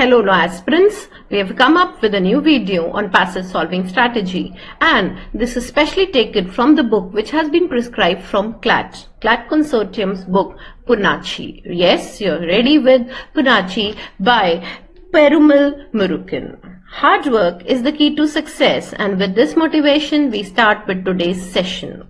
Hello aspirants, we have come up with a new video on passage solving strategy, and this is specially taken from the book which has been prescribed from CLAT Consortium's book POONACHI. Yes, you're ready with POONACHI by PERUMAL MURUGAM. Hard work is the key to success, and with this motivation we start with today's session.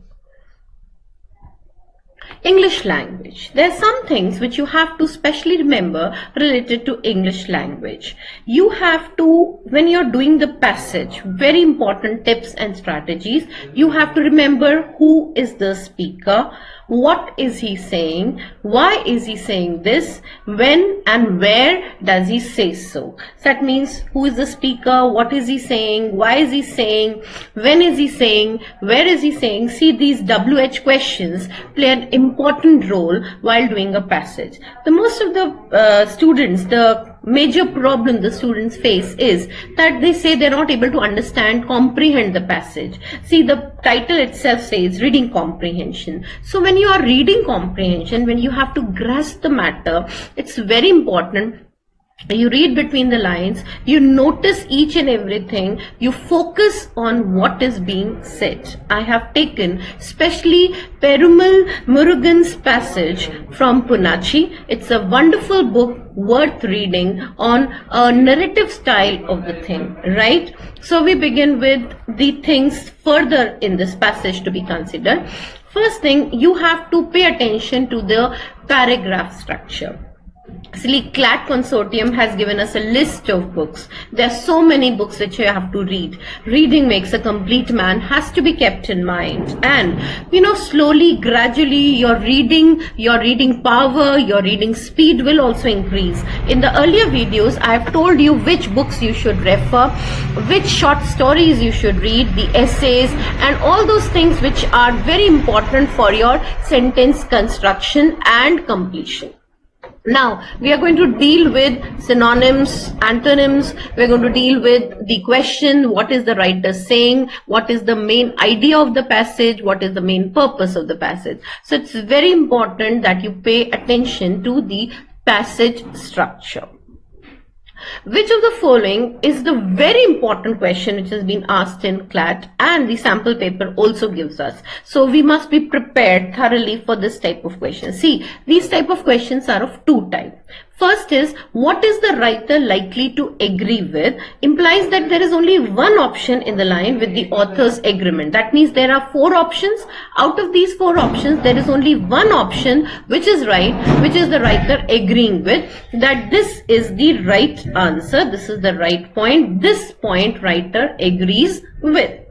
English language. There are some things which you have to specially remember related to English language. You have to, when you're doing the passage, very important tips and strategies, you have to remember who is the speaker, what is he saying, why is he saying this, when and where does he say so. So that means who is the speaker, what is he saying, why is he saying, when is he saying, where is he saying. See, these WH questions play an important role while doing a passage. The most of the students, the major problem the students face is that they say they're not able to understand, comprehend the passage. See, the title itself says reading comprehension. So when you are reading comprehension, when you have to grasp the matter, it's very important. You read between the lines, you notice each and everything, you focus on what is being said. I have taken specially PERUMAL MURUGAM's passage from POONACHI. It's a wonderful book worth reading on a narrative style of the thing, right? So we begin with the things further in this passage to be considered. First thing, you have to pay attention to the paragraph structure. See, CLAT Consortium has given us a list of books. There are so many books which you have to read. Reading makes a complete man, has to be kept in mind. And slowly, gradually, your reading power, your reading speed will also increase. In the earlier videos, I have told you which books you should refer, which short stories you should read, the essays, and all those things which are very important for your sentence construction and completion. Now, we are going to deal with synonyms, antonyms. We are going to deal with the question, what is the writer saying? What is the main idea of the passage? What is the main purpose of the passage? So, it's very important that you pay attention to the passage structure. Which of the following is the very important question which has been asked in CLAT, and the sample paper also gives us. So we must be prepared thoroughly for this type of question. See, these type of questions are of two types. First is, what is the writer likely to agree with? Implies that there is only one option in the line with the author's agreement. That means there are four options. Out of these four options, there is only one option which is right, which is the writer agreeing with, that this is the right answer, this is the right point, this point writer agrees with.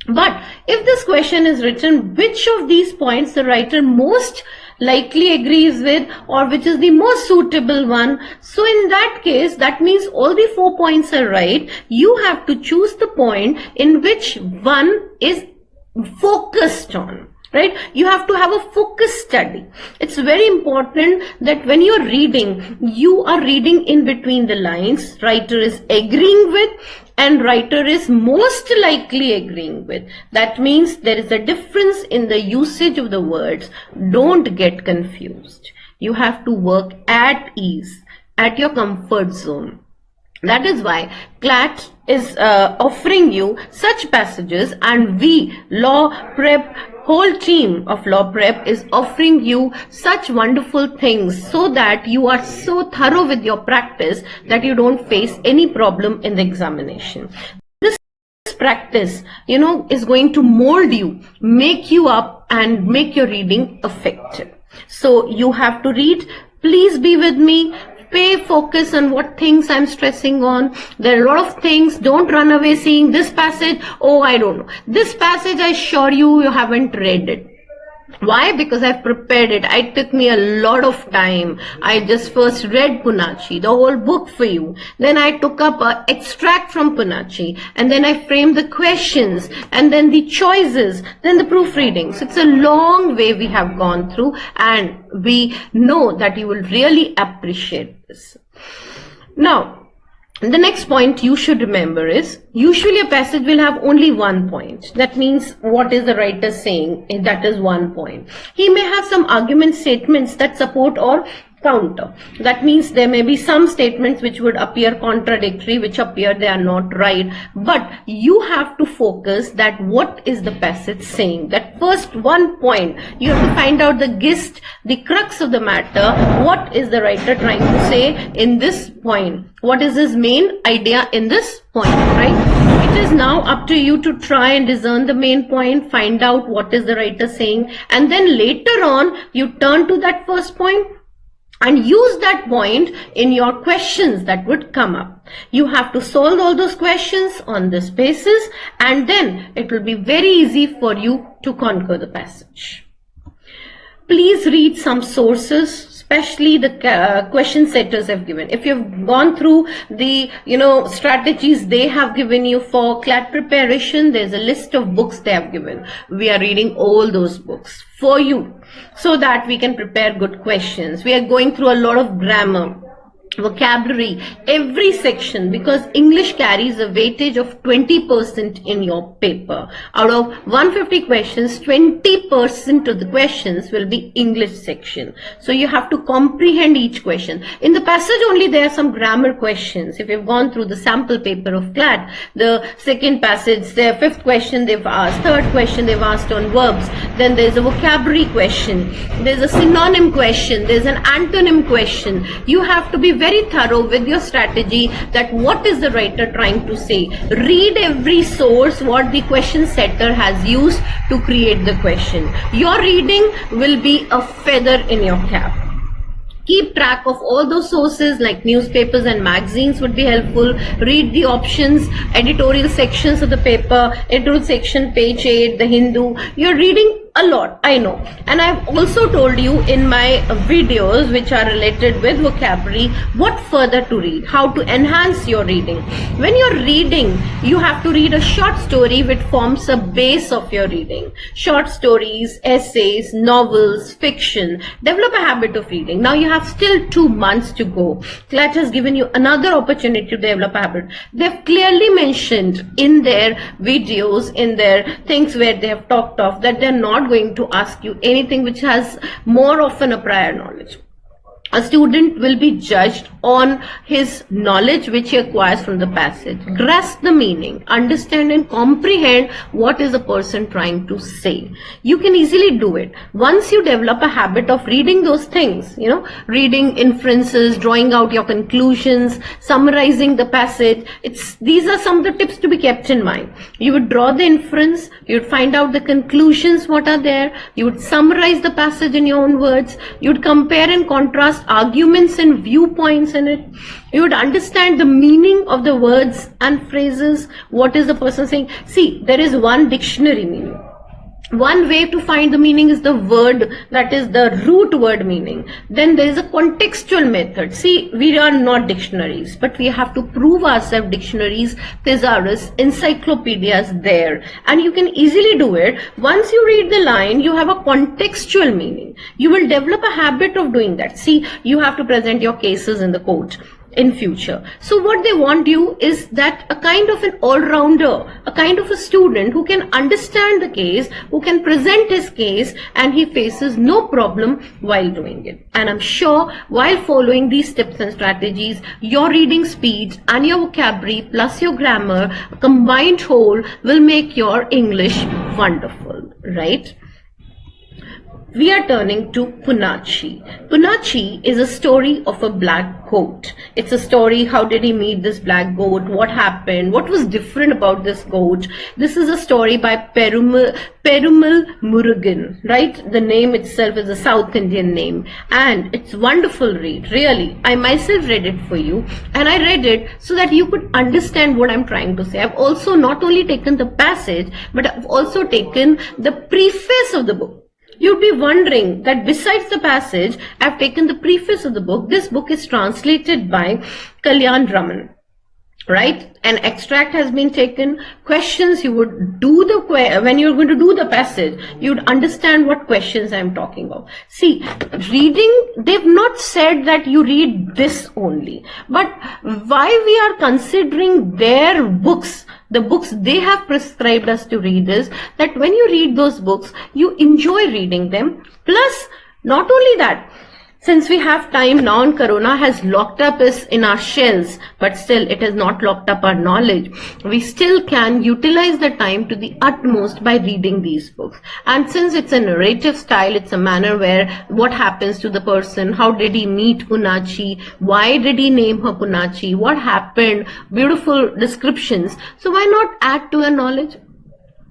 But if this question is written, which of these points the writer most likely agrees with, or which is the most suitable one, so in that case, that means all the 4 points are right. You have to choose the point in which one is focused on. Right? You have to have a focus study. It's very important that when you're reading, you are reading in between the lines. Writer is agreeing with and writer is most likely agreeing with. That means there is a difference in the usage of the words. Don't get confused. You have to work at ease, at your comfort zone. That is why CLAT is offering you such passages, and we, Law Prep, whole team of Law Prep is offering you such wonderful things so that you are so thorough with your practice that you don't face any problem in the examination. This practice, is going to mold you, make you up, and make your reading effective. So you have to read. Please be with me. Pay focus on what things I'm stressing on. There are a lot of things. Don't run away seeing this passage. Oh, I don't know. This passage, I assure you haven't read it. Why? Because I've prepared it. It took me a lot of time. I just first read POONACHI, the whole book for you. Then I took up an extract from POONACHI, and then I framed the questions, and then the choices, then the proofreading. So it's a long way we have gone through, and we know that you will really appreciate this. Now, the next point you should remember is, usually a passage will have only one point. That means what is the writer saying? That is one point. He may have some argument statements that support or counter. That means there may be some statements which would appear contradictory, which appear they are not right, but you have to focus that what is the passage saying. That first one point, you have to find out the gist, the crux of the matter. What is the writer trying to say in this point? What is his main idea in this point, right? It is now up to you to try and discern the main point, find out what is the writer saying, and then later on you turn to that first point and use that point in your questions that would come up. You have to solve all those questions on this basis, and then it will be very easy for you to conquer the passage. Please read some sources, especially the question setters have given. If you've gone through the strategies they have given you for CLAT preparation, there's a list of books they have given. We are reading all those books for you so that we can prepare good questions. We are going through a lot of grammar, vocabulary, every section, because English carries a weightage of 20% in your paper. Out of 150 questions, 20% of the questions will be English section. So you have to comprehend each question. In the passage only there are some grammar questions. If you've gone through the sample paper of CLAT, the second passage, the fifth question they've asked, third question they've asked on verbs, then there's a vocabulary question, there's a synonym question, there's an antonym question. You have to be very thorough with your strategy, that what is the writer trying to say. Read every source what the question setter has used to create the question. Your reading will be a feather in your cap. Keep track of all those sources like newspapers and magazines would be helpful. Read the options, editorial sections of the paper, editorial section, page 8, the Hindu. You're reading a lot, I know. And I've also told you in my videos which are related with vocabulary what further to read, how to enhance your reading. When you're reading, you have to read a short story which forms a base of your reading. Short stories, essays, novels, fiction. Develop a habit of reading. Now you have still 2 months to go. CLAT has given you another opportunity to develop a habit. They've clearly mentioned in their videos, in their things where they have talked of, that they're not going to ask you anything which has more often a prior knowledge. A student will be judged on his knowledge which he acquires from the passage. Grasp the meaning, understand and comprehend what is the person trying to say. You can easily do it. Once you develop a habit of reading those things, reading inferences, drawing out your conclusions, summarizing the passage, these are some of the tips to be kept in mind. You would draw the inference, you would find out the conclusions, what are there, you would summarize the passage in your own words, you would compare and contrast arguments and viewpoints in it. You would understand the meaning of the words and phrases. What is the person saying? See, there is one dictionary meaning. One way to find the meaning is the word, that is the root word meaning. Then there is a contextual method. See, we are not dictionaries, but we have to prove ourselves dictionaries, thesaurus, encyclopedias there. And you can easily do it. Once you read the line, you have a contextual meaning. You will develop a habit of doing that. See, you have to present your cases in the court in future. So what they want you is that a kind of an all-rounder, a kind of a student who can understand the case, who can present his case, and he faces no problem while doing it. And I'm sure while following these tips and strategies, your reading speed and your vocabulary plus your grammar, a combined whole, will make your English wonderful, right? We are turning to POONACHI. POONACHI is a story of a black goat. It's a story, how did he meet this black goat, what happened, what was different about this goat. This is a story by PERUMAL MURUGAM, right? The name itself is a South Indian name, and it's wonderful read, really. I myself read it for you, and I read it so that you could understand what I'm trying to say. I've also not only taken the passage, but I've also taken the preface of the book. You'd be wondering that besides the passage, I've taken the preface of the book. This book is translated by Kalyan Raman, right? An extract has been taken. Questions you would do when you're going to do the passage, you'd understand what questions I'm talking about. See, reading, they've not said that you read this only, but why we are considering their books, the books they have prescribed us to read, is that when you read those books, you enjoy reading them. Plus, not only that, Since we have time now and Corona has locked up us in our shells, but still it has not locked up our knowledge, we still can utilize the time to the utmost by reading these books. And since it's a narrative style, it's a manner where what happens to the person, how did he meet Poonachi, why did he name her Poonachi, what happened, beautiful descriptions. So why not add to your knowledge?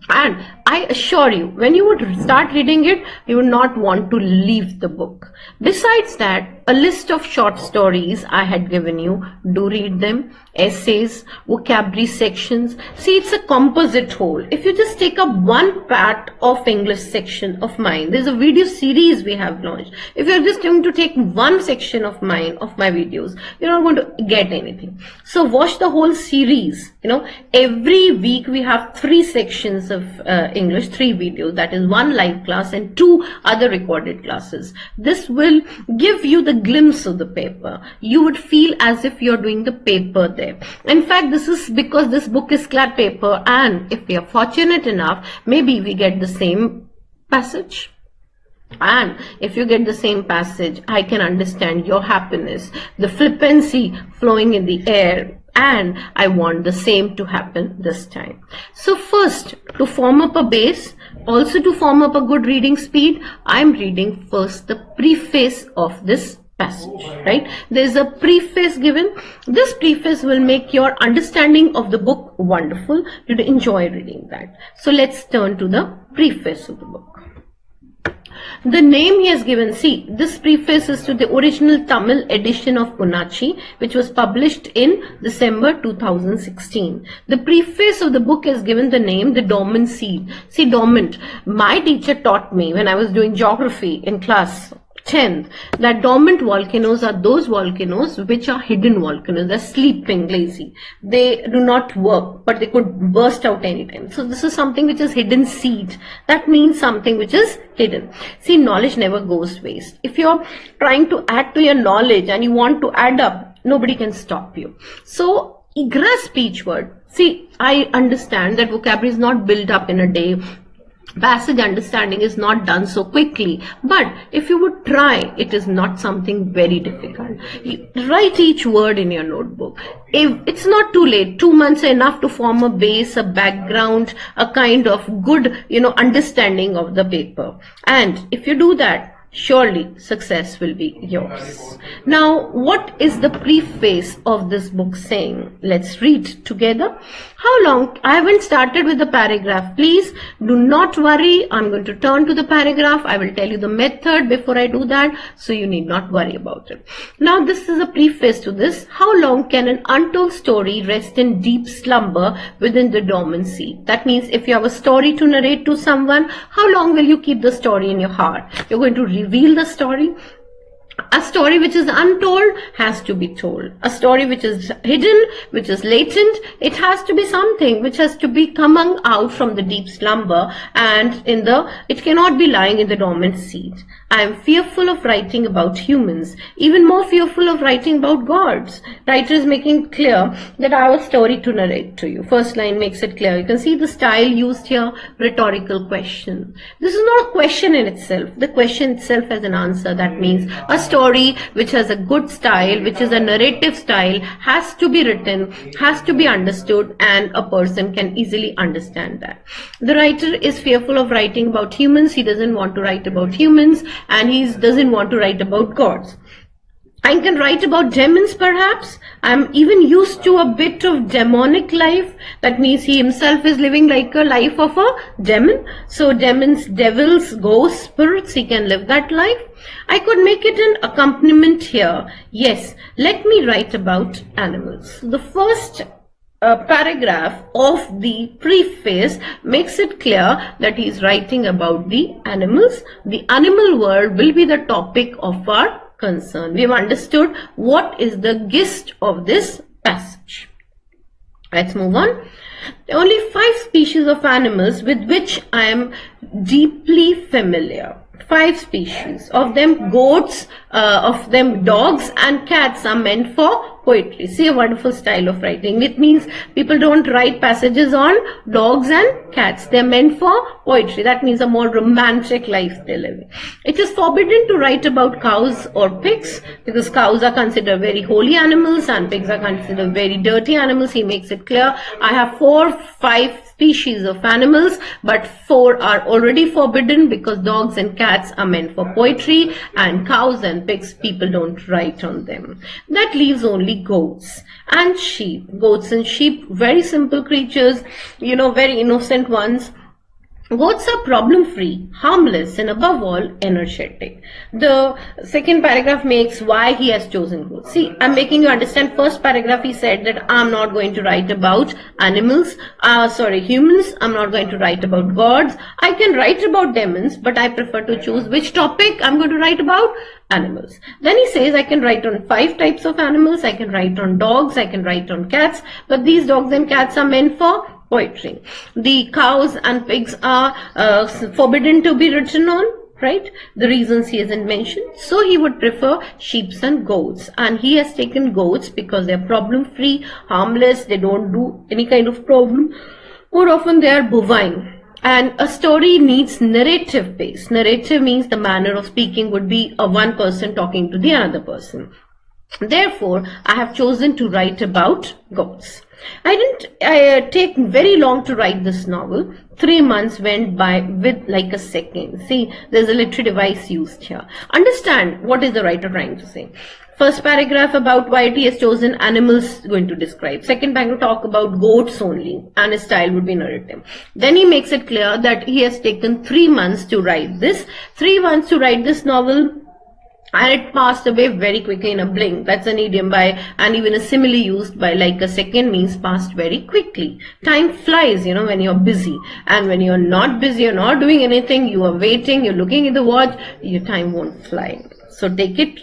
And I assure you, when you would start reading it, you would not want to leave the book. Besides that, a list of short stories I had given you, do read them, essays, vocabulary sections. See, it's a composite whole. If you just take up one part of English section of mine, there's a video series we have launched. If you're just going to take one section of mine, of my videos, you're not going to get anything. So watch the whole series. You know, every week we have 3 sections of English, 3 videos, that is 1 live class and 2 other recorded classes. This will give you the glimpse of the paper. You would feel as if you're doing the paper there. In fact, this is because this book is CLAT paper, and if we are fortunate enough, maybe we get the same passage. And if you get the same passage, I can understand your happiness, the flippancy flowing in the air, and I want the same to happen this time. So first, to form up a base, also to form up a good reading speed, I'm reading first the preface of this passage, right? There's a preface given. This preface will make your understanding of the book wonderful. You'd enjoy reading that. So let's turn to the preface of the book. The name he has given, see, this preface is to the original Tamil edition of Poonachi, which was published in December 2016. The preface of the book has given the name The Dormant Seed. See, dormant. My teacher taught me when I was doing geography in class 10th that dormant volcanoes are those volcanoes which are hidden volcanoes. They're sleeping, lazy. They do not work, but they could burst out anytime. So this is something which is hidden seed. That means something which is hidden. See, knowledge never goes waste. If you're trying to add to your knowledge and you want to add up, nobody can stop you. So grasp each word. See, I understand that vocabulary is not built up in a day. Passage understanding is not done so quickly, but if you would try, it is not something very difficult. You write each word in your notebook. If it's not too late, 2 months are enough to form a base, a background, a kind of good, understanding of the paper. And if you do that, surely success will be yours. Now, what is the preface of this book saying? Let's read together. How long? I haven't started with the paragraph. Please do not worry. I'm going to turn to the paragraph. I will tell you the method before I do that, so you need not worry about it. Now, this is a preface to this. How long can an untold story rest in deep slumber within the dormancy? That means if you have a story to narrate to someone, how long will you keep the story in your heart? You're going to reveal the story. A story which is untold has to be told. A story which is hidden, which is latent, it has to be something which has to be coming out from the deep slumber, and it cannot be lying in the dormant seed. I am fearful of writing about humans, even more fearful of writing about gods. Writer is making clear that I have a story to narrate to you. First line makes it clear. You can see the style used here, rhetorical question. This is not a question in itself. The question itself has an answer. That means a story which has a good style, which is a narrative style, has to be written, has to be understood, and a person can easily understand that. The writer is fearful of writing about humans. He doesn't want to write about humans, and he doesn't want to write about gods. I can write about demons perhaps. I'm even used to a bit of demonic life. That means he himself is living like a life of a demon. So demons, devils, ghosts, spirits, he can live that life. I could make it an accompaniment here. Yes, let me write about animals. The first paragraph of the preface makes it clear that he is writing about the animals. The animal world will be the topic of our concern. We have understood what is the gist of this passage. Let's move on. There are only 5 species of animals with which I am deeply familiar. 5 species. Of them goats, of them dogs and cats are meant for poetry. See, a wonderful style of writing. It means people don't write passages on dogs and cats. They're meant for poetry. That means a more romantic life they live. It is forbidden to write about cows or pigs because cows are considered very holy animals and pigs are considered very dirty animals. He makes it clear. I have 5 species of animals, but 4 are already forbidden because dogs and cats are meant for poetry, and cows and pigs, people don't write on them. That leaves only goats and sheep. Goats and sheep, very simple creatures, you know, very innocent ones. Goats are problem-free, harmless, and above all, energetic. The second paragraph makes why he has chosen goats. See, I'm making you understand. First paragraph, he said that I'm not going to write about animals, humans. I'm not going to write about gods. I can write about demons, but I prefer to choose which topic I'm going to write about. Animals. Then he says I can write on 5 types of animals. I can write on dogs. I can write on cats. But these dogs and cats are meant for poetry. The cows and pigs are forbidden to be written on, right? The reasons he hasn't mentioned. So he would prefer sheep and goats. And he has taken goats because they're problem-free, harmless. They don't do any kind of problem. More often they are bovine. And a story needs narrative base. Narrative means the manner of speaking would be a one person talking to the another person. Therefore, I have chosen to write about goats. I didn't take very long to write this novel. 3 months went by with like a second. See, there's a literary device used here. Understand what is the writer trying to say. First paragraph about why he has chosen animals going to describe. Second paragraph talk about goats only, and his style would be narrative. Then he makes it clear that he has taken 3 months to write this. 3 months to write this novel. And it passed away very quickly in a blink. That's an idiom and even a simile used by like a second means passed very quickly. Time flies, you know, when you're busy. And when you're not busy, you're not doing anything, you are waiting, you're looking at the watch, your time won't fly. So take it,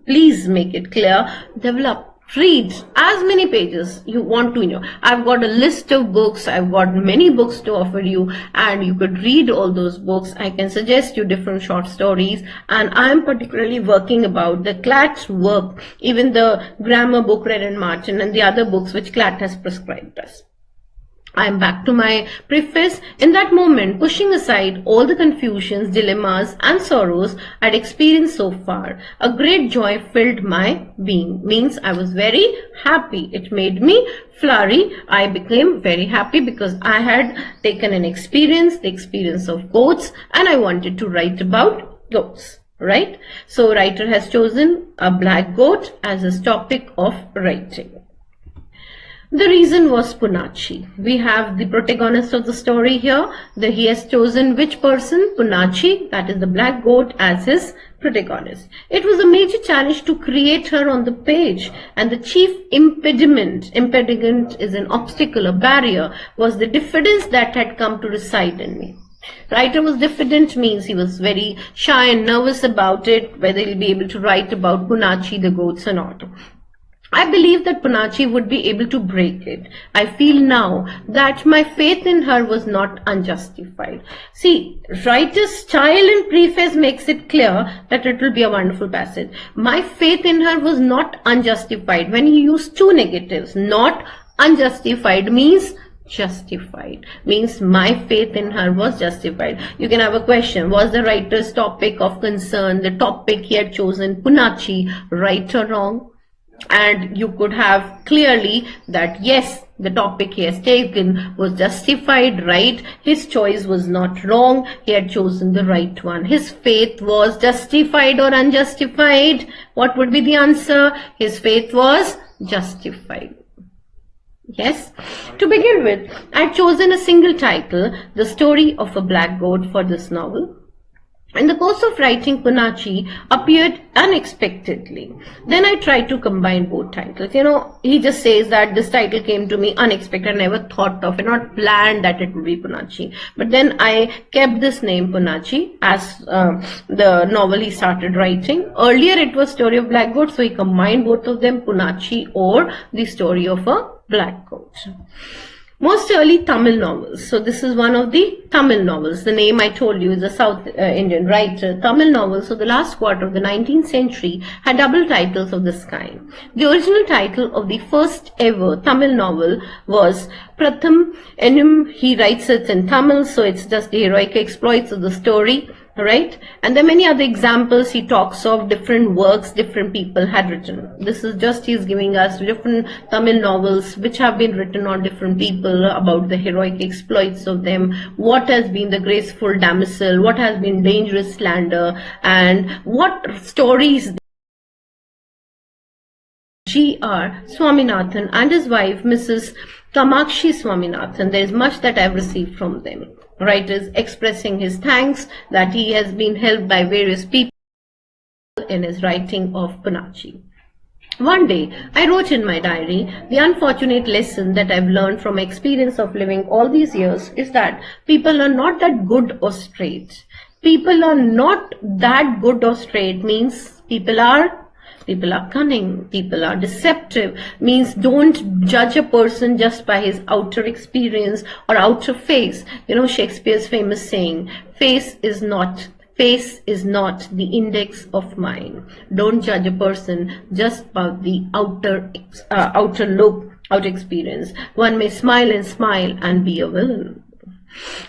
please make it clear, develop. Read as many pages you want to know. I've got a list of books. I've got many books to offer you, and you could read all those books. I can suggest you different short stories, and I'm particularly working about the CLAT work, even the grammar book read in Martin and the other books which CLAT has prescribed us. I'm back to my preface. In that moment, pushing aside all the confusions, dilemmas, and sorrows I'd experienced so far, a great joy filled my being. Means I was very happy. It made me flurry. I became very happy because I had taken an experience, the experience of goats, and I wanted to write about goats. Right? So, writer has chosen a black goat as his topic of writing. The reason was POONACHI. We have the protagonist of the story here. He has chosen which person? POONACHI, that is the black goat, as his protagonist. It was a major challenge to create her on the page, and the chief impediment is an obstacle, a barrier, was the diffidence that had come to reside in me. Writer was diffident means he was very shy and nervous about it, whether he'll be able to write about POONACHI, the goats or not. I believe that POONACHI would be able to break it. I feel now that my faith in her was not unjustified. See, writer's style in preface makes it clear that it will be a wonderful passage. My faith in her was not unjustified. When you use 2 negatives, not unjustified means justified, means my faith in her was justified. You can have a question. Was the writer's topic of concern, the topic he had chosen, POONACHI, right or wrong? And you could have clearly that yes, the topic he has taken was justified, right? His choice was not wrong. He had chosen the right one. His faith was justified or unjustified. What would be the answer? His faith was justified. Yes. To begin with, I had chosen a single title, The Story of a Black Goat, for this novel. In the course of writing, POONACHI appeared unexpectedly. Then I tried to combine both titles. You know, he just says that this title came to me unexpected. I never thought of it, not planned that it would be POONACHI. But then I kept this name POONACHI as the novel he started writing. Earlier it was Story of Black Goat, so he combined both of them, POONACHI or The Story of a Black Goat. Most early Tamil novels. So this is one of the Tamil novels. The name I told you is a South Indian writer. Tamil novels. So the last quarter of the 19th century had double titles of this kind. The original title of the first ever Tamil novel was Pratham Enum. He writes it in Tamil, so it's just the heroic exploits of the story. Right? And there are many other examples. He talks of different works different people had written. This is just he's giving us different Tamil novels which have been written on different people about the heroic exploits of them, what has been the graceful damsel, what has been dangerous slander, and what stories G.R. Swaminathan and his wife Mrs. Kamakshi Swaminathan. There is much that I have received from them. Writers expressing his thanks that he has been helped by various people in his writing of POONACHI. One day, I wrote in my diary, the unfortunate lesson that I've learned from experience of living all these years is that people are not that good or straight. People are not that good or straight means people are cunning, people are deceptive, means don't judge a person just by his outer experience or outer face. You know Shakespeare's famous saying, face is not the index of mind. Don't judge a person just by the outer look, outer experience. One may smile and be a villain.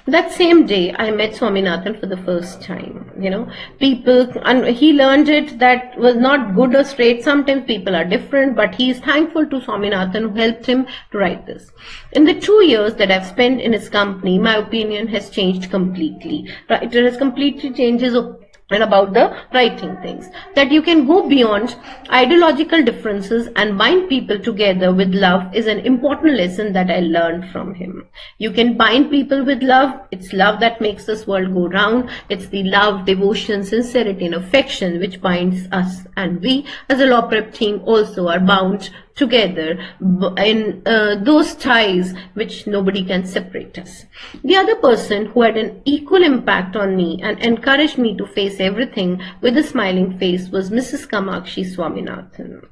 That same day, I met Swaminathan for the first time. And he learned it that was not good or straight. Sometimes people are different, but he is thankful to Swaminathan who helped him to write this. In the 2 years that I've spent in his company, my opinion has changed completely. Writer has completely changed his opinion about the writing things, that you can go beyond ideological differences and bind people together with love is an important lesson that I learned from him. You can bind people with love. It's love that makes this world go round. It's the love, devotion, sincerity and affection which binds us, and we as a law prep team also are bound together in those ties which nobody can separate us. The other person who had an equal impact on me and encouraged me to face everything with a smiling face was Mrs. Kamakshi Swaminathan.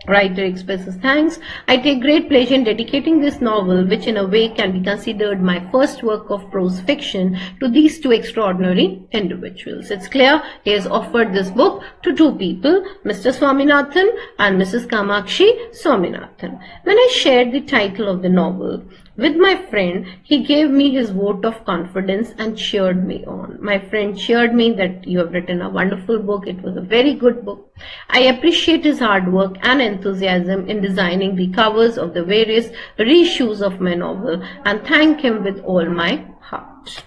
Writer expresses thanks. I take great pleasure in dedicating this novel, which in a way can be considered my first work of prose fiction, to these two extraordinary individuals. It's clear he has offered this book to two people, Mr. Swaminathan and Mrs. Kamakshi Swaminathan. When I shared the title of the novel with my friend, he gave me his vote of confidence and cheered me on. My friend cheered me that you have written a wonderful book. It was a very good book. I appreciate his hard work and enthusiasm in designing the covers of the various reissues of my novel and thank him with all my heart.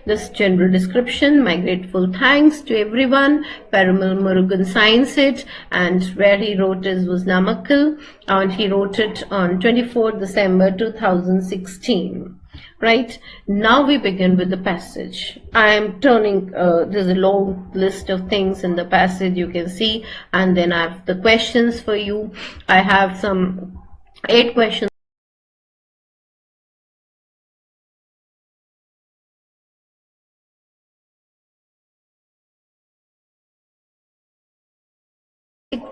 This general description, my grateful thanks to everyone. PERUMAL MURUGAM signs it, and where he wrote it was Namakkal, and he wrote it on 24 December 2016. Right, now we begin with the passage. I am turning, there's a long list of things in the passage you can see, and then I have the questions for you. I have some 8 questions.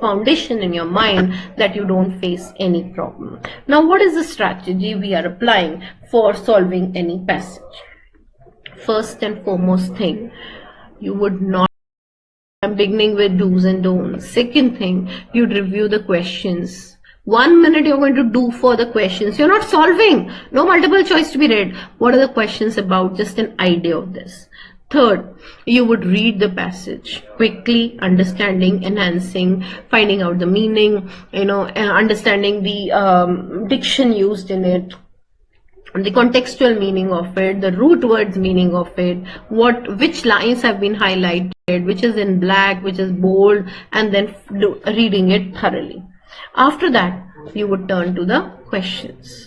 Foundation in your mind that you don't face any problem. Now, what is the strategy we are applying for solving any passage? First and foremost thing, you would not, I'm beginning with do's and don'ts. Second thing, you'd review the questions. 1 minute you're going to do for the questions. You're not solving. No multiple choice to be read. What are the questions about? Just an idea of this. Third, you would read the passage quickly, understanding, enhancing, finding out the meaning, understanding the diction used in it, the contextual meaning of it, the root words meaning of it, which lines have been highlighted, which is in black, which is bold, and then reading it thoroughly. After that, you would turn to the questions.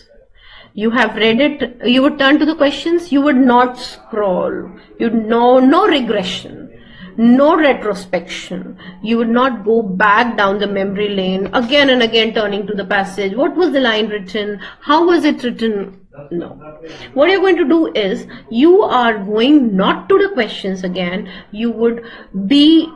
You have read it, you would turn to the questions, you would not scroll, no regression, no retrospection. You would not go back down the memory lane again and again turning to the passage. What was the line written? How was it written? No. What you're going to do is, you are going not to the questions again, you would be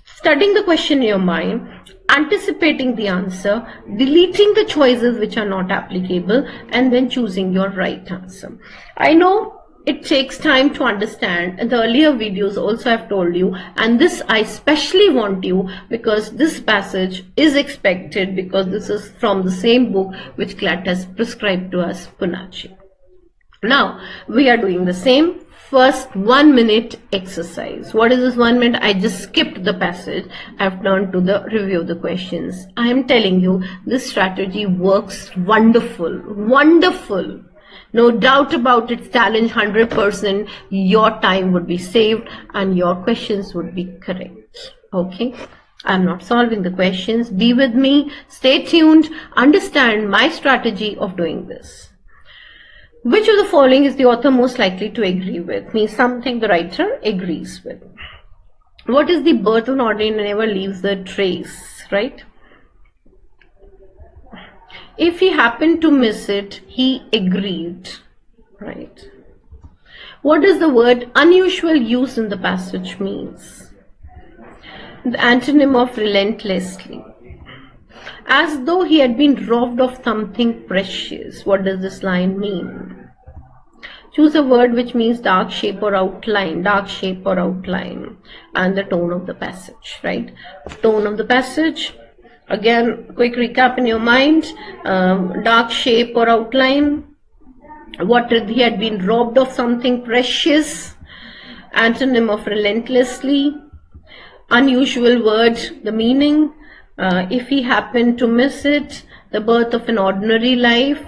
studying the question in your mind, anticipating the answer, deleting the choices which are not applicable, and then choosing your right answer. I know it takes time to understand, and the earlier videos also I've told you, and this I especially want you because this passage is expected, because this is from the same book which CLAT has prescribed to us, POONACHI. Now we are doing the same. First 1 minute exercise. What is this 1 minute? I just skipped the passage. I've turned to the review of the questions. I am telling you, this strategy works wonderful. Wonderful. No doubt about it. Challenge 100%. Your time would be saved and your questions would be correct. Okay. I'm not solving the questions. Be with me. Stay tuned. Understand my strategy of doing this. Which of the following is the author most likely to agree with? Means something the writer agrees with. What is the birth of an ordinary never leaves the trace, right? If he happened to miss it, he agreed, right? What does the word unusual use in the passage means? The antonym of relentlessly. As though he had been robbed of something precious. What does this line mean? Choose a word which means dark shape or outline. Dark shape or outline. And the tone of the passage, right? Tone of the passage. Again, quick recap in your mind. Dark shape or outline. What did he had been robbed of something precious. Antonym of relentlessly. Unusual word, the meaning. If he happened to miss it, the birth of an ordinary life,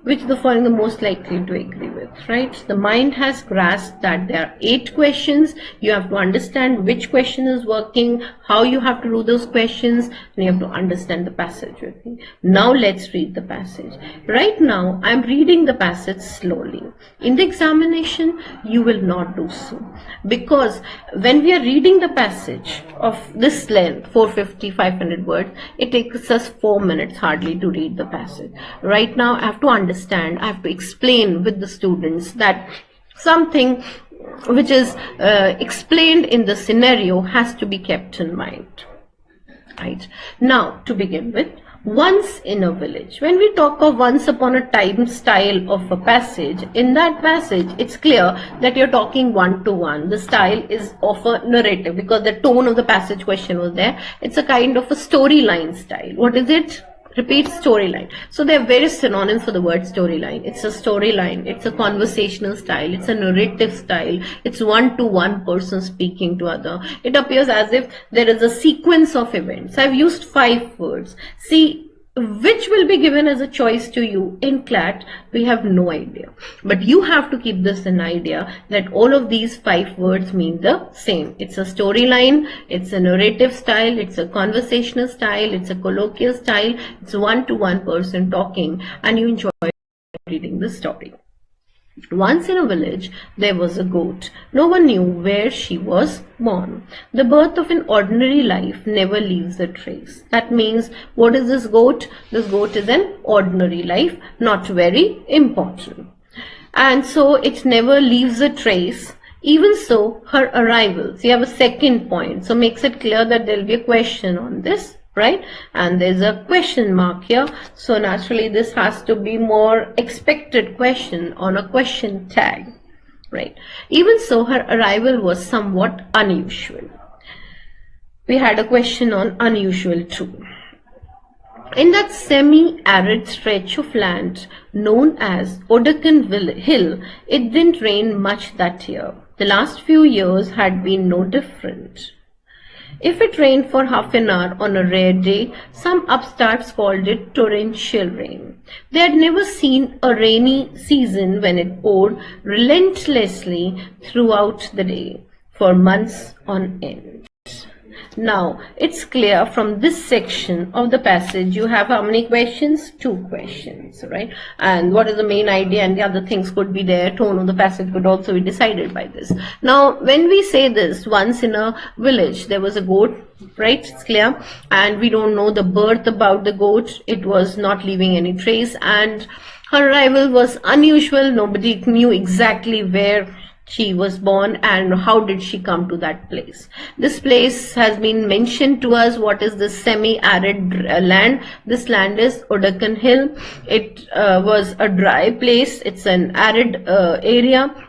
which the following are most likely to agree with, right? The mind has grasped that there are 8 questions. You have to understand which question is working, how you have to do those questions, and you have to understand the passage with me. Now let's read the passage. Right now, I'm reading the passage slowly. In the examination, you will not do so. Because when we are reading the passage of this length, 450, 500 words, it takes us 4 minutes hardly to read the passage. Right now, I have to understand, I have to explain with the students that something which is explained in the scenario has to be kept in mind. Right. Now, to begin with, once in a village. When we talk of once upon a time style of a passage, in that passage, it's clear that you're talking one-to-one. The style is of a narrative because the tone of the passage question was there. It's a kind of a storyline style. What is it? Repeat, storyline. So there are various synonyms for the word storyline. It's a storyline, it's a conversational style, it's a narrative style, it's one-to-one person speaking to other. It appears as if there is a sequence of events. I've used 5 words. See, which will be given as a choice to you in CLAT, we have no idea. But you have to keep this in idea that all of these 5 words mean the same. It's a storyline, it's a narrative style, it's a conversational style, it's a colloquial style, it's one-to-one person talking, and you enjoy reading the story. Once in a village, there was a goat. No one knew where she was born. The birth of an ordinary life never leaves a trace. That means, what is this goat? This goat is an ordinary life, not very important. And so, it never leaves a trace. Even so, her arrival. So, you have a second point. So, makes it clear that there will be a question on this. Right, and there's a question mark here, so naturally this has to be more expected question on a question tag, right? Even so, her arrival was somewhat unusual. We had a question on unusual too. In that semi-arid stretch of land known as Odakan Hill, it didn't rain much that year. The last few years had been no different. If it rained for half an hour on a rare day, some upstarts called it torrential rain. They had never seen a rainy season when it poured relentlessly throughout the day for months on end. Now, it's clear from this section of the passage, you have how many questions? 2 questions, right? And what is the main idea, and the other things could be there. Tone of the passage could also be decided by this. Now, when we say this, once in a village, there was a goat, right? It's clear. And we don't know the birth about the goat. It was not leaving any trace. And her arrival was unusual. Nobody knew exactly where she was born and how did she come to that place. This place has been mentioned to us. What is this semi-arid land? This land is Udakan Hill. It was a dry place. It's an arid area.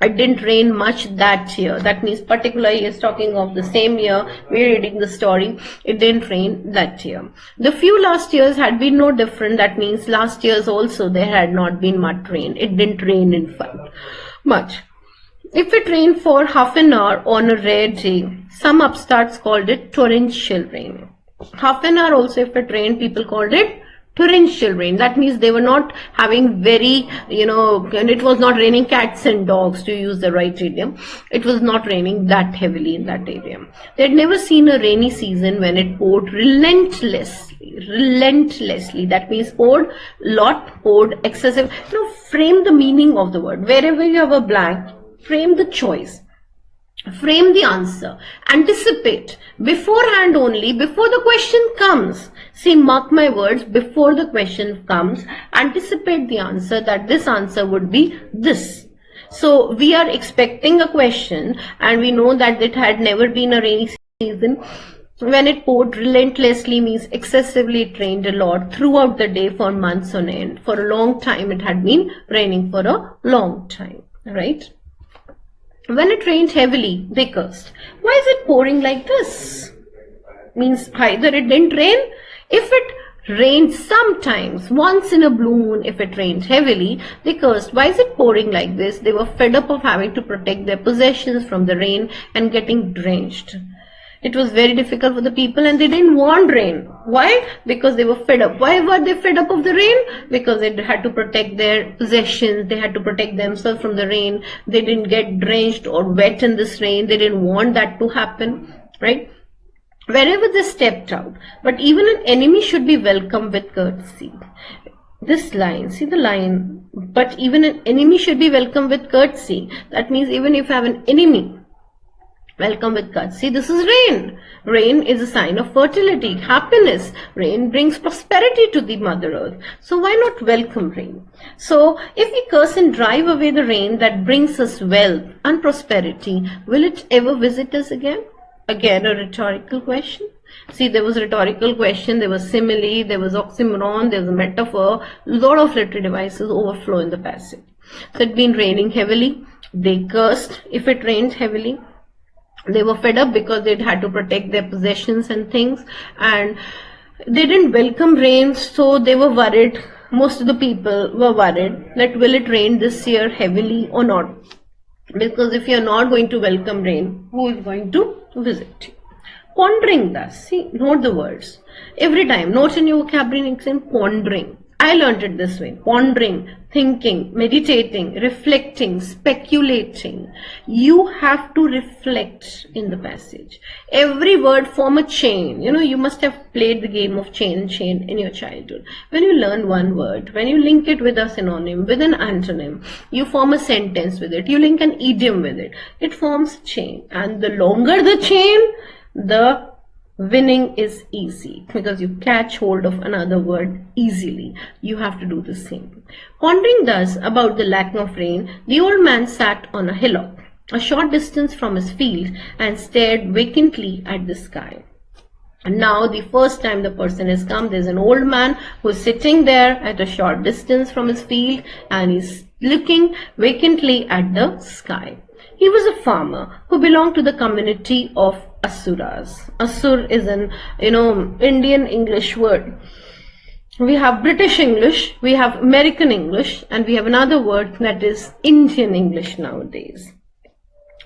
It didn't rain much that year. That means particularly is talking of the same year we're reading the story. It didn't rain that year. The few last years had been no different. That means last years also there had not been much rain. It didn't rain in fact much. If it rained for half an hour on a rare day, some upstarts called it torrential rain. Half an hour also if it rained, people called it torrential rain. That means they were not having very, and it was not raining cats and dogs, to use the right idiom. It was not raining that heavily in that area. They had never seen a rainy season when it poured relentlessly. Relentlessly. That means poured lot, poured excessive. Frame the meaning of the word. Wherever you have a blank, frame the choice. Frame the answer. Anticipate. Beforehand only, before the question comes. See, mark my words, before the question comes, anticipate the answer, that this answer would be this. So, we are expecting a question and we know that it had never been a rainy season. When it poured relentlessly means excessively it rained a lot throughout the day for months on end. For a long time it had been raining for a long time, right? When it rained heavily, they cursed. Why is it pouring like this? Means either it didn't rain. If it rained sometimes, once in a blue moon, if it rained heavily, they cursed. Why is it pouring like this? They were fed up of having to protect their possessions from the rain and getting drenched. It was very difficult for the people and they didn't want rain. Why? Because they were fed up. Why were they fed up of the rain? Because they had to protect their possessions. They had to protect themselves from the rain. They didn't get drenched or wet in this rain. They didn't want that to happen, right? Wherever they stepped out. But even an enemy should be welcomed with courtesy. This line, see the line, but even an enemy should be welcomed with courtesy. That means even if you have an enemy, welcome with courtesy. This is rain. Rain is a sign of fertility, happiness. Rain brings prosperity to the Mother Earth. So why not welcome rain? So if we curse and drive away the rain that brings us wealth and prosperity, will it ever visit us again? Again, a rhetorical question. See, there was a rhetorical question, there was simile, there was oxymoron, there was a metaphor. A lot of literary devices overflow in the passage. So it had been raining heavily. They cursed if it rained heavily. They were fed up because they had to protect their possessions and things, and they didn't welcome rain, so they were worried. Most of the people were worried that will it rain this year heavily or not? Because if you are not going to welcome rain, who is going to visit you? Pondering thus. See, note the words. Every time, note in your vocabulary exam, pondering. I learned it this way. Pondering, thinking, meditating, reflecting, speculating. You have to reflect in the passage. Every word form a chain. You must have played the game of chain and chain in your childhood. When you learn one word, when you link it with a synonym, with an antonym, you form a sentence with it. You link an idiom with it. It forms a chain. And the longer the chain, the winning is easy, because you catch hold of another word easily. You have to do the same. Pondering thus about the lack of rain, the old man sat on a hillock, a short distance from his field, and stared vacantly at the sky. And now the first time the person has come, there's an old man who's sitting there at a short distance from his field and he's looking vacantly at the sky. He was a farmer who belonged to the community of Asuras. Asur is an, Indian English word. We have British English, we have American English, and we have another word that is Indian English nowadays.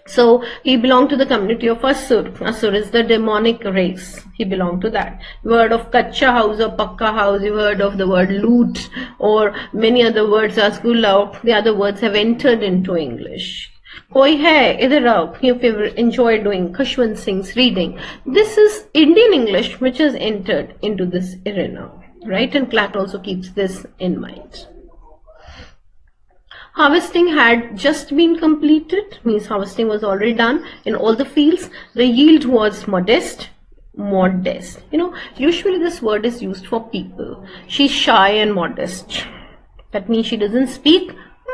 So he belonged to the community of Asur. Asur is the demonic race. He belonged to that. You heard of Kacha house or Pakka house. You heard of the word loot or many other words as Gula. The other words have entered into English. Koi hai, idhar aao. If you enjoy doing Khushwant Singh's reading. This is Indian English which has entered into this arena. Right? And CLAT also keeps this in mind. Harvesting had just been completed, means harvesting was already done in all the fields. The yield was modest. Usually this word is used for people. She's shy and modest. That means she doesn't speak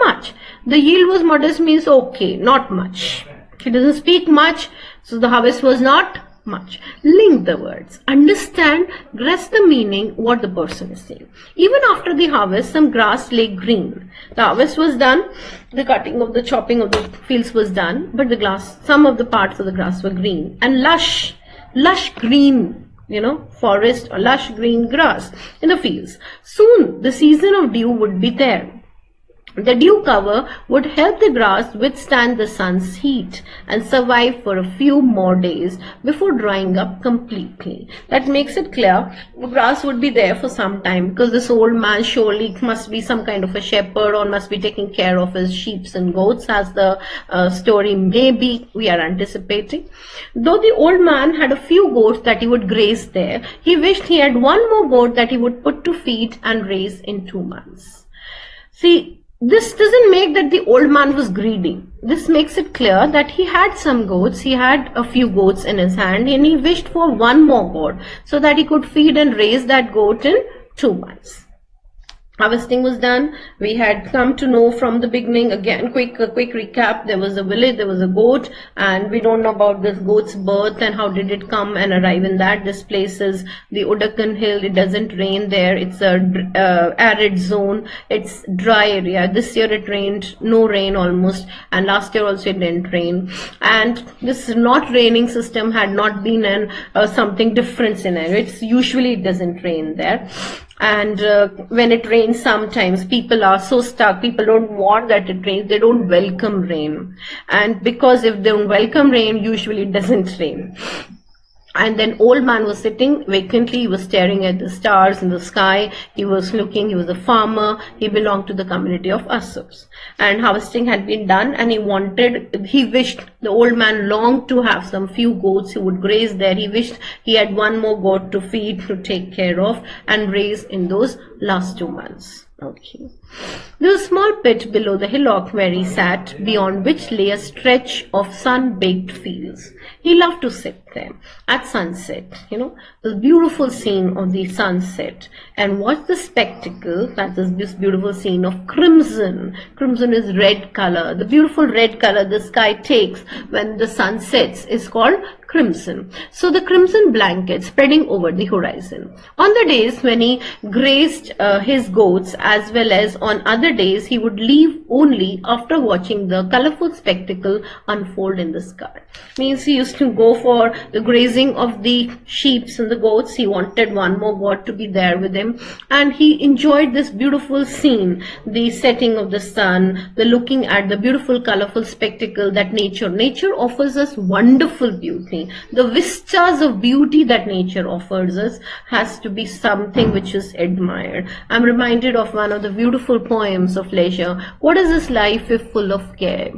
much. The yield was modest means okay, not much. He doesn't speak much, so the harvest was not much. Link the words. Understand, grasp the meaning, what the person is saying. Even after the harvest, some grass lay green. The harvest was done, the cutting of the chopping of the fields was done, but the grass, some of the parts of the grass were green and lush green, forest or lush green grass in the fields. Soon the season of dew would be there. The dew cover would help the grass withstand the sun's heat and survive for a few more days before drying up completely. That makes it clear the grass would be there for some time, because this old man surely must be some kind of a shepherd or must be taking care of his sheep and goats, as the story maybe we are anticipating. Though the old man had a few goats that he would graze there, he wished he had one more goat that he would put to feed and raise in 2 months. See, this doesn't make that the old man was greedy. This makes it clear that he had some goats, he had a few goats in his hand, and he wished for one more goat so that he could feed and raise that goat in 2 months. Harvesting was done. We had come to know from the beginning, again, quick recap. There was a village, there was a goat, and we don't know about this goat's birth and how did it come and arrive in that. This place is the Udakan Hill. It doesn't rain there. It's a arid zone. It's dry area. This year it rained, no rain almost, and last year also it didn't rain. And this not raining system had not been an something different scenario. It's usually it doesn't rain there. And when it rains, sometimes people are so stuck, people don't want that it rains, they don't welcome rain. And because if they don't welcome rain, usually it doesn't rain. And then old man was sitting vacantly, he was staring at the stars in the sky, he was looking, he was a farmer, he belonged to the community of Asurs. And harvesting had been done, and he wished, the old man longed to have some few goats who would graze there. He wished he had one more goat to feed, to take care of and raise in those last 2 months. Okay. There was a small pit below the hillock where he sat, beyond which lay a stretch of sun-baked fields. He loved to sit there at sunset, the beautiful scene of the sunset, and watch the spectacle, that is this beautiful scene of crimson. Crimson is red color. The beautiful red color the sky takes when the sun sets is called crimson. So the crimson blanket spreading over the horizon. On the days when he grazed his goats, as well as on other days, he would leave only after watching the colorful spectacle unfold in the sky. Means he used to go for the grazing of the sheep and the goats. He wanted one more goat to be there with him, and he enjoyed this beautiful scene, the setting of the sun, the looking at the beautiful colorful spectacle that nature offers us wonderful beauty. The vistas of beauty that nature offers us has to be something which is admired. I'm reminded of one of the beautiful poems of leisure. What is this life if full of care?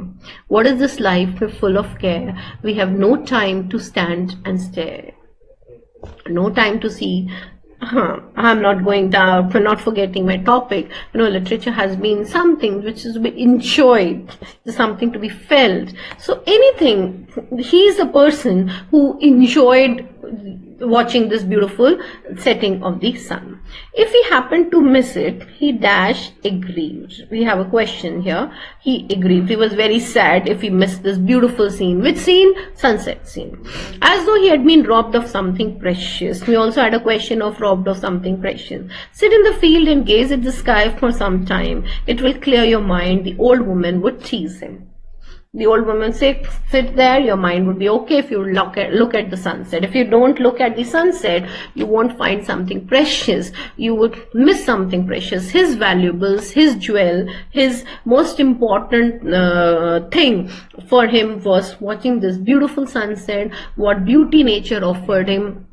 What is this life if full of care? We have no time to stand and stare. No time to see. I'm not going down, not forgetting my topic. Literature has been something which is to be enjoyed, something to be felt. So anything, he is a person who enjoyed watching this beautiful setting of the sun. If he happened to miss it, he aggrieved. We have a question here. He aggrieved. He was very sad if he missed this beautiful scene. Which scene? Sunset scene. As though he had been robbed of something precious. We also had a question of robbed of something precious. Sit in the field and gaze at the sky for some time. It will clear your mind, the old woman would tease him. The old woman said, sit there, your mind would be okay if you look at the sunset. If you don't look at the sunset, you won't find something precious. You would miss something precious. His valuables, his jewel, his most important thing for him was watching this beautiful sunset, what beauty nature offered him,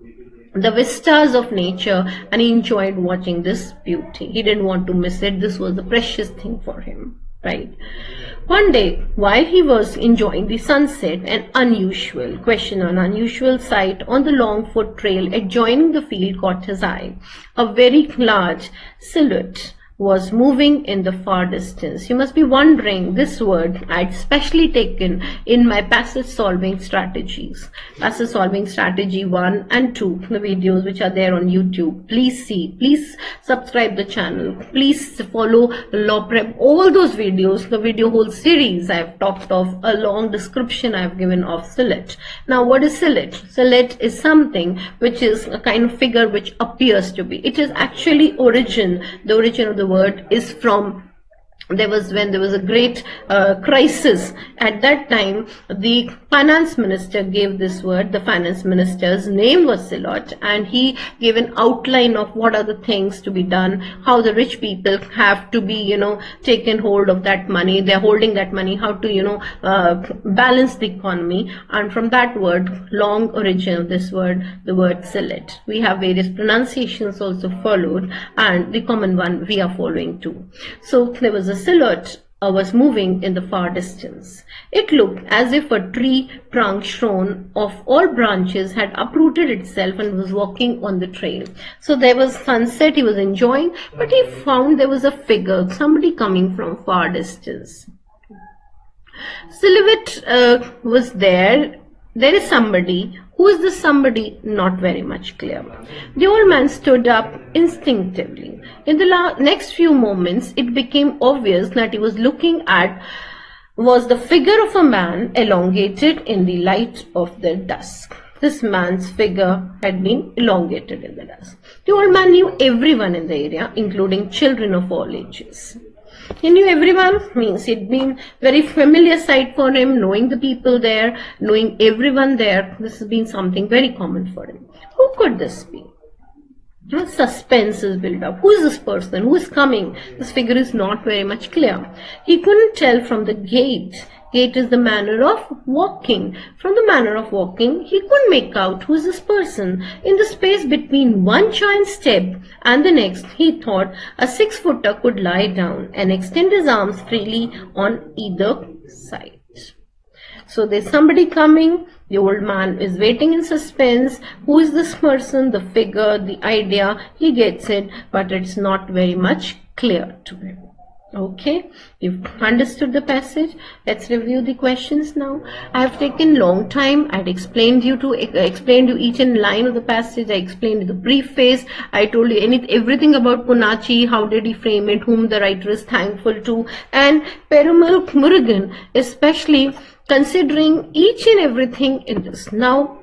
the vistas of nature, and he enjoyed watching this beauty. He didn't want to miss it. This was a precious thing for him. Right. One day, while he was enjoying the sunset, an unusual sight on the long foot trail adjoining the field caught his eye. A very large silhouette, was moving in the far distance. You must be wondering, this word I'd specially taken in my passage solving strategies. Passage solving strategy 1 and 2, the videos which are there on YouTube. Please see, please subscribe the channel, please follow law prep, all those videos, the video whole series I've talked of, a long description I've given of SLAT. Now what is SLAT? SLAT is something which is a kind of figure which appears to be. It is actually the origin of the word is from, when there was a great crisis at that time, the finance minister gave this word. The finance minister's name was SLAT, and he gave an outline of what are the things to be done, how the rich people have to be, taken hold of that money, they're holding that money, how to, balance the economy. And from that word, long origin of this word, the word SLAT. We have various pronunciations also followed, and the common one we are following too. So there was a SLAT was moving in the far distance. It looked as if a tree trunk shorn of all branches had uprooted itself and was walking on the trail. So there was sunset he was enjoying, but he found there was a figure, somebody coming from far distance. Silhouette was there. There is somebody. Who is this somebody? Not very much clear. The old man stood up instinctively. In the next few moments, it became obvious that he was looking at was the figure of a man elongated in the light of the dusk. This man's figure had been elongated in the dusk. The old man knew everyone in the area, including children of all ages. He knew everyone, means it'd been very familiar sight for him, knowing the people there, knowing everyone there. This has been something very common for him. Who could this be? Suspense is built up. Who is this person? Who is coming? This figure is not very much clear. He couldn't tell from the gait. Gait is the manner of walking. From the manner of walking, he couldn't make out who is this person. In the space between one giant step and the next, he thought a 6-footer could lie down and extend his arms freely on either side. So there's somebody coming. The old man is waiting in suspense. Who is this person? The figure, the idea, he gets it, but it's not very much clear to him. Okay, you've understood the passage. Let's review the questions now. I have taken long time. I had explained you each and line of the passage. I explained you the preface. I told you everything about POONACHI, how did he frame it, whom the writer is thankful to, and PERUMAL MURUGAM, especially considering each and everything in this. Now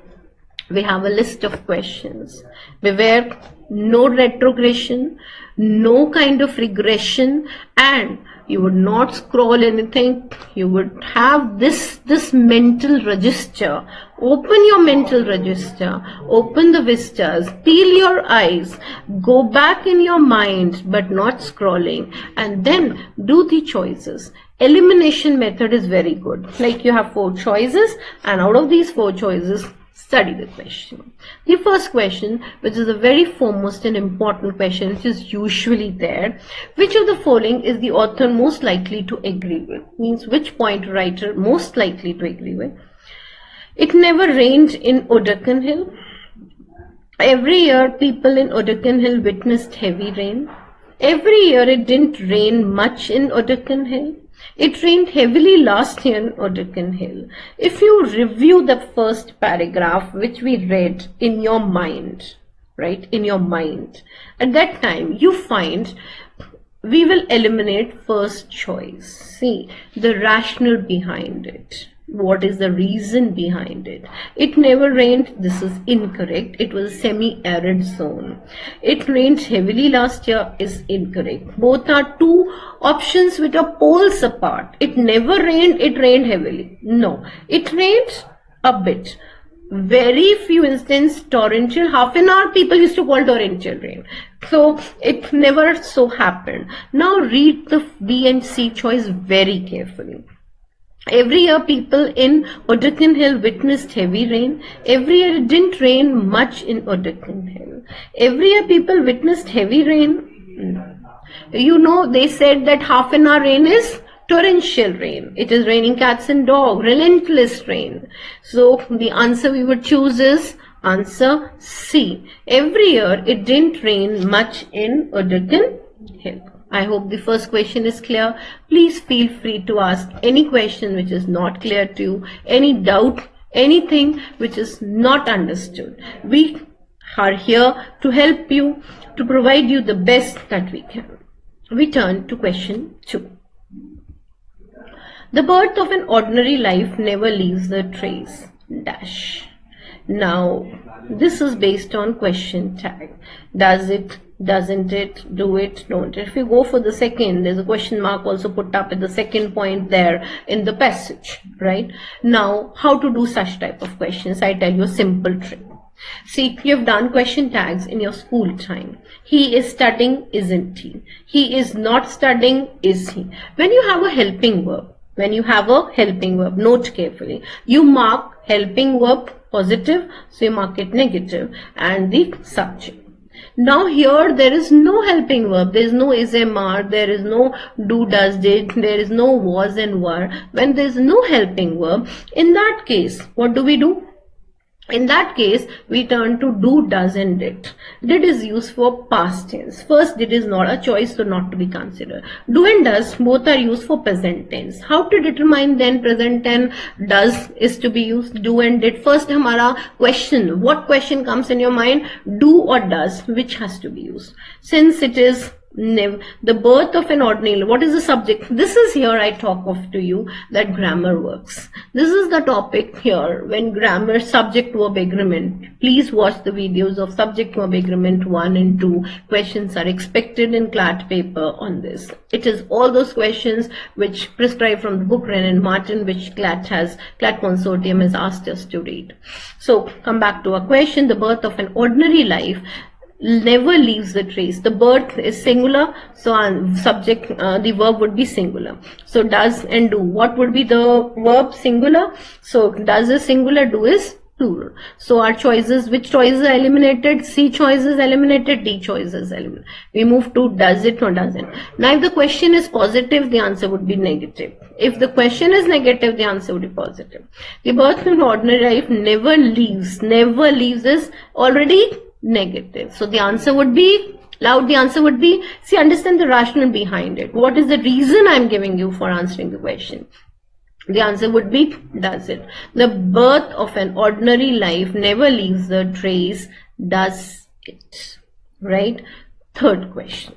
we have a list of questions. Beware, no retrogression, no kind of regression, and you would not scroll anything. You would have this mental register. Open your mental register, open the vistas, peel your eyes, go back in your mind, but not scrolling, and then do the choices. Elimination method is very good. Like you have 4 choices, and out of these 4 choices, study the question. The first question, which is a very foremost and important question, which is usually there, which of the following is the author most likely to agree with? Means which point writer most likely to agree with? It never rained in Odakan Hill. Every year people in Odakan Hill witnessed heavy rain. Every year it didn't rain much in Odakan Hill. It rained heavily last year in Odakan Hill. If you review the first paragraph which we read in your mind, right, in your mind, at that time you find we will eliminate first choice. See the rationale behind it. What is the reason behind it? It never rained. This is incorrect. It was a semi-arid zone. It rained heavily last year is incorrect. Both are 2 options which are poles apart. It never rained. It rained heavily. No, it rained a bit. Very few instances torrential. Half an hour people used to call torrential rain. So it never so happened. Now read the B and C choice very carefully. Every year people in Odakan Hill witnessed heavy rain. Every year it didn't rain much in Odakan Hill. Every year people witnessed heavy rain. You know, they said that half an hour rain is torrential rain. It is raining cats and dogs, relentless rain. So the answer we would choose is answer C. Every year it didn't rain much in Odakan Hill. I hope the first question is clear. Please feel free to ask any question which is not clear to you, any doubt, anything which is not understood. We are here to help you, to provide you the best that we can. We turn to question 2. The birth of an ordinary life never leaves a trace. Dash. Now, this is based on question tag. Does it, doesn't it, do it, don't it? If you go for the second, there's a question mark also put up at the second point there in the passage, right? Now, how to do such type of questions? I tell you a simple trick. See, you've done question tags in your school time. He is studying, isn't he? He is not studying, is he? When you have a helping verb, note carefully. You mark helping verb positive, so you mark it negative, and the subject. Now here there is no helping verb, there is no is, am, are, there is no do, does, did, there is no was and were. When there is no helping verb, in that case, what do? In that case, we turn to do, does and did. Did is used for past tense. First, did is not a choice, so not to be considered. Do and does, both are used for present tense. How to determine then present tense? Does is to be used, do and did. First, hamara question. What question comes in your mind? Do or does, which has to be used. Since it is the birth of an ordinary, what is the subject? This is here I talk of to you that grammar works. This is the topic here when grammar subject verb agreement. Please watch the videos of subject verb agreement 1 and 2. Questions are expected in CLAT paper on this. It is all those questions which prescribed from the book Wren and Martin, which CLAT Consortium has asked us to read. So come back to our question. The birth of an ordinary life never leaves the trace. The birth is singular, so subject, the verb would be singular. So does and do. What would be the verb? Singular. So does is singular, do is plural. So our choices, which choices are eliminated? C choices eliminated, D choices eliminated. We move to does it or doesn't. Now if the question is positive, the answer would be negative. If the question is negative, the answer would be positive. The birth of an ordinary life never leaves is already negative. So the answer would be, see, understand the rationale behind it. What is the reason I'm giving you for answering the question? The answer would be, does it. The birth of an ordinary life never leaves a trace, does it. Right? Third question.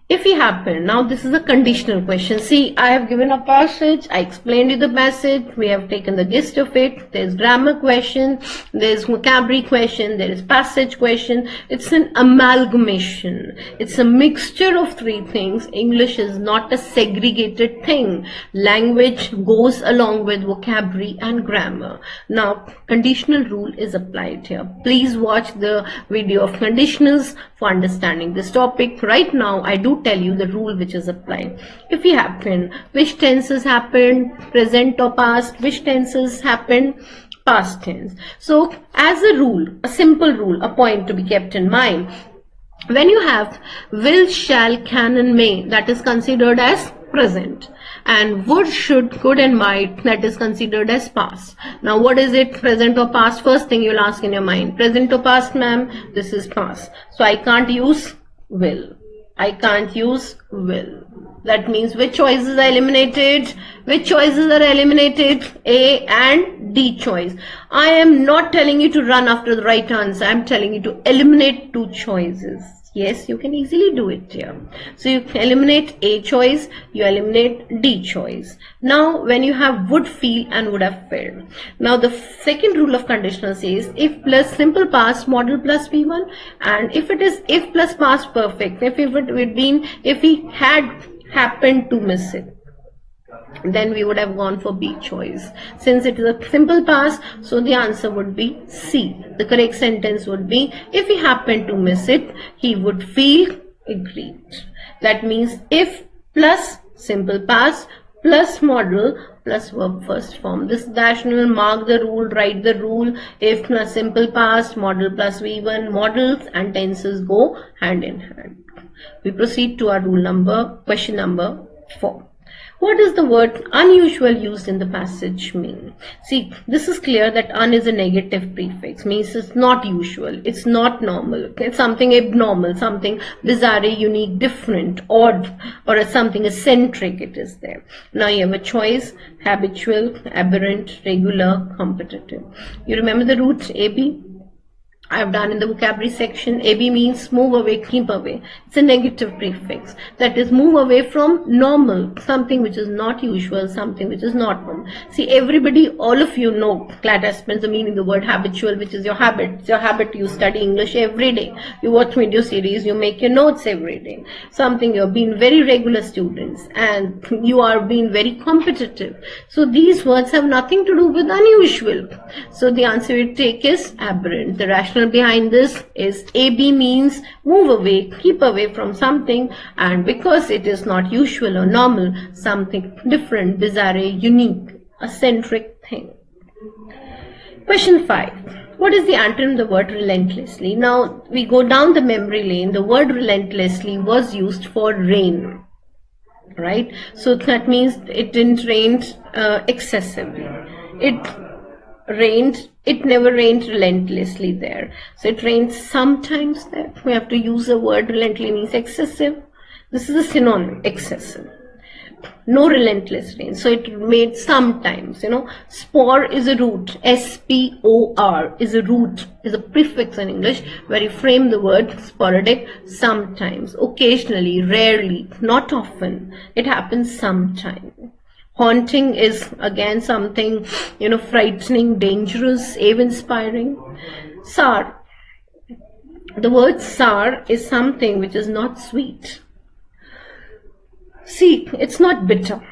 If he happened, now this is a conditional question. See, I have given a passage, I explained you the passage, we have taken the gist of it. There's grammar question, there's vocabulary question, there is passage question. It's an amalgamation. It's a mixture of three things. English is not a segregated thing. Language goes along with vocabulary and grammar. Now, conditional rule is applied here. Please watch the video of conditionals for understanding this topic. Right now, I do tell you the rule which is applied. If he happened, which tenses happened? Present or past? Which tenses happened? Past tense. So as a rule, a simple rule, a point to be kept in mind, when you have will, shall, can and may, that is considered as present, and would, should, could and might, that is considered as past. Now what is it, present or past? First thing you'll ask in your mind, present or past, ma'am? This is past, so I can't use will. I can't use will. That means which choices are eliminated? Which choices are eliminated? A and D choice. I am not telling you to run after the right answer. I am telling you to eliminate two choices. Yes, you can easily do it here. So you eliminate A choice, you eliminate D choice. Now when you have would, feel and would have felt. Now the second rule of conditional says if plus simple past model plus V1, and if it is if plus past perfect, if it would mean if he had happened to miss it, then we would have gone for B choice. Since it is a simple past, so the answer would be C. The correct sentence would be, if he happened to miss it, he would feel aggrieved. That means if plus simple past plus model plus verb first form. This dash will mark the rule, write the rule. If plus simple past, model plus V1, models and tenses go hand in hand. We proceed to our rule number, question number 4. What does the word unusual used in the passage mean? See, this is clear that un is a negative prefix, means it's not usual, it's not normal, it's something abnormal, something bizarre, unique, different, odd, or something eccentric it is there. Now you have a choice: habitual, aberrant, regular, competitive. You remember the root AB? I have done in the vocabulary section. AB means move away, keep away. It's a negative prefix. That is, move away from normal, something which is not usual, something which is not normal. See, everybody, all of you know, CLAT aspirants, the meaning of the word habitual, which is your habit. It's your habit. You study English every day. You watch video series. You make your notes every day. Something you've been very regular students, and you are being very competitive. So these words have nothing to do with unusual. So the answer you take is aberrant. The rational behind this is AB means move away, keep away from something, and because it is not usual or normal, something different, bizarre, unique, eccentric thing. Question 5. What is the antonym of the word relentlessly? Now we go down the memory lane. The word relentlessly was used for rain, right? So that means it didn't rain excessively. It never rained relentlessly there. So it rained sometimes there. We have to use the word relentlessly means excessive. This is a synonym, excessive. No relentless rain. So it made sometimes, Spore is a root. S-P-O-R is a root, is a prefix in English where you frame the word sporadic, sometimes, occasionally, rarely, not often. It happens sometime. Haunting is again something, frightening, dangerous, awe-inspiring. Sour. The word sour is something which is not sweet. See, it's not bitter,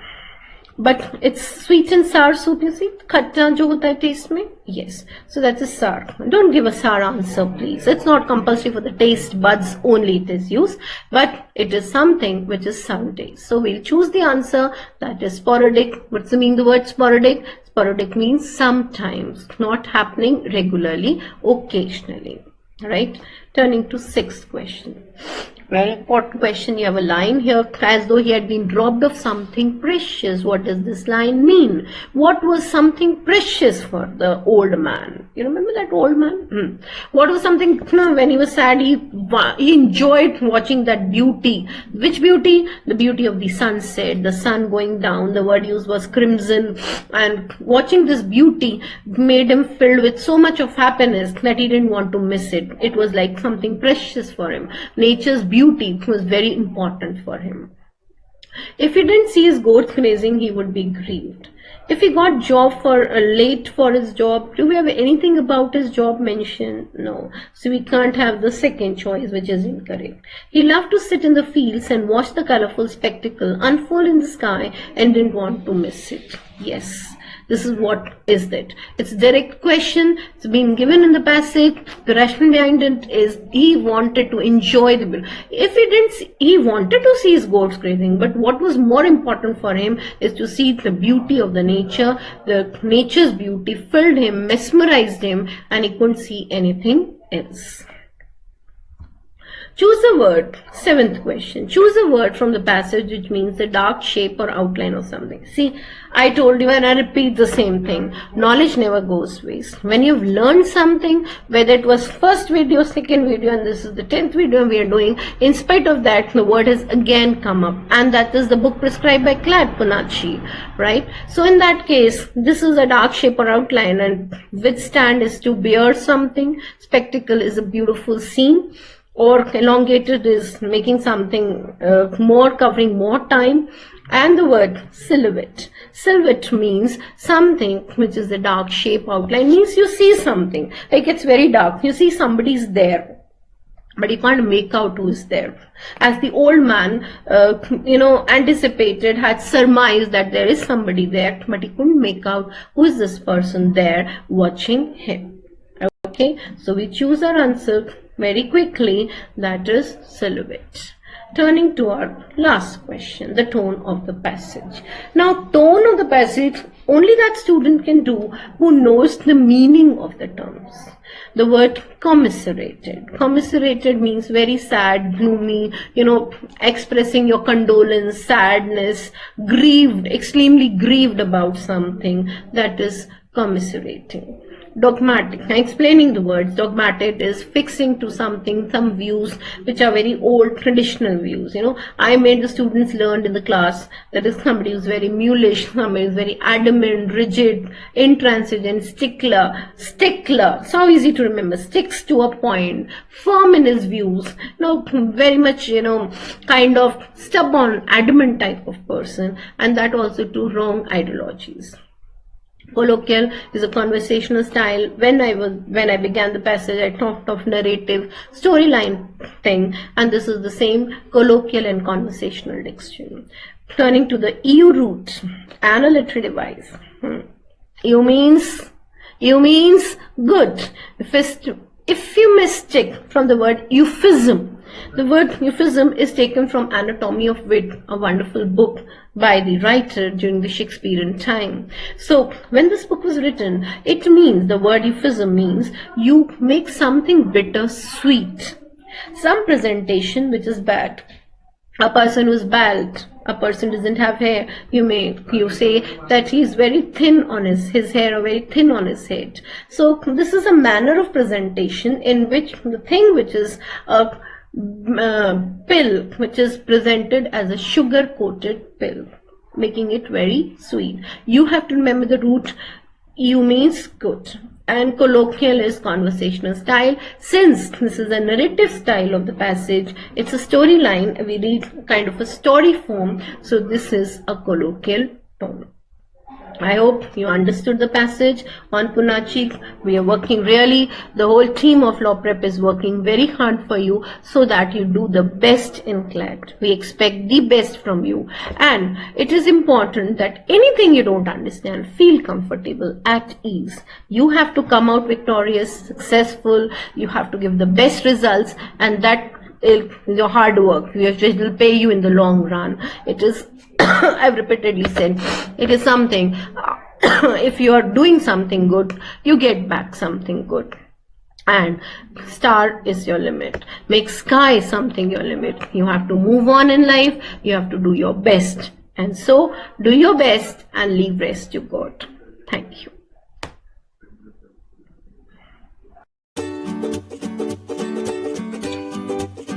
but it's sweet and sour soup, you see. Khatta jo hota hai taste mein? Yes. So that's a sour. Don't give a sour answer, please. It's not compulsory for the taste buds only it is used, but it is something which is sour taste. So we'll choose the answer that is sporadic. What's the meaning of the word sporadic? Sporadic means sometimes, not happening regularly, occasionally. Right? Turning to 6th question. Very important question. You have a line here, as though he had been robbed of something precious. What does this line mean? What was something precious for the old man? You remember that old man? What was something, when he was sad, he enjoyed watching that beauty. Which beauty? The beauty of the sunset, the sun going down. The word used was crimson. And watching this beauty made him filled with so much of happiness that he didn't want to miss it. It was like something precious for him. Nature's beauty was very important for him. If he didn't see his goats grazing, he would be grieved. If he got late for his job, do we have anything about his job mentioned? No. So we can't have the second choice, which is incorrect. He loved to sit in the fields and watch the colorful spectacle unfold in the sky and didn't want to miss it. Yes. This is what is that. It's a direct question. It's been given in the passage. The rationale behind it is he wanted to enjoy the beauty. If he didn't, he wanted to see his goats grazing, but what was more important for him is to see the beauty of the nature. The nature's beauty filled him, mesmerized him, and he couldn't see anything else. Choose a word. 7th question. Choose a word from the passage which means the dark shape or outline of something. See, I told you and I repeat the same thing. Knowledge never goes waste. When you've learned something, whether it was first video, second video, and this is the 10th video we are doing, in spite of that, the word has again come up. And that is the book prescribed by CLAT, POONACHI, right? So in that case, this is a dark shape or outline, and withstand is to bear something. Spectacle is a beautiful scene. Or elongated is making something more, covering more time. And the word silhouette. Silhouette means something which is a dark shape outline, means you see something. Like it's very dark. You see somebody's there, but you can't make out who is there. As the old man, anticipated, had surmised that there is somebody there, but he couldn't make out who is this person there watching him. Okay, so we choose our answer very quickly, that is silhouette. Turning to our last question, the tone of the passage. Now, tone of the passage, only that student can do who knows the meaning of the terms. The word commiserated. Commiserated means very sad, gloomy, expressing your condolence, sadness, grieved, extremely grieved about something. That is commiserating. Dogmatic. Now, explaining the words, dogmatic is fixing to something, some views which are very old, traditional views. I made the students learn in the class that is somebody who's very mulish, somebody who's very adamant, rigid, intransigent, stickler, so easy to remember, sticks to a point, firm in his views, very much, kind of stubborn, adamant type of person, and that also to wrong ideologies. Colloquial is a conversational style. When I began the passage, I talked of narrative, storyline thing, and this is the same colloquial and conversational diction. Turning to the EU root, analytic device. EU means good. If you mistake from the word euphemism, the word euphemism is taken from Anatomy of Wit, a wonderful book by the writer during the Shakespearean time. So when this book was written, it means, the word euphemism means you make something bitter sweet. Some presentation which is bad. A person who's bald, a person doesn't have hair, you say that he's very thin on his hair, or very thin on his head. So this is a manner of presentation in which the thing which is a pill, which is presented as a sugar-coated pill, making it very sweet. You have to remember the root. EU means good, and colloquial is conversational style. Since this is a narrative style of the passage, it's a storyline, we read kind of a story form, so this is a colloquial tone. I hope you understood the passage on POONACHI. We are working really, the whole team of Law Prep is working very hard for you so that you do the best in CLAT. We expect the best from you, and it is important that anything you don't understand, feel comfortable, at ease. You have to come out victorious, successful, you have to give the best results, and that your hard work, which will pay you in the long run. It is, I've repeatedly said, it is something, if you are doing something good, you get back something good. And star is your limit. Make sky something your limit. You have to move on in life, you have to do your best. And so, do your best and leave rest to God. Thank you.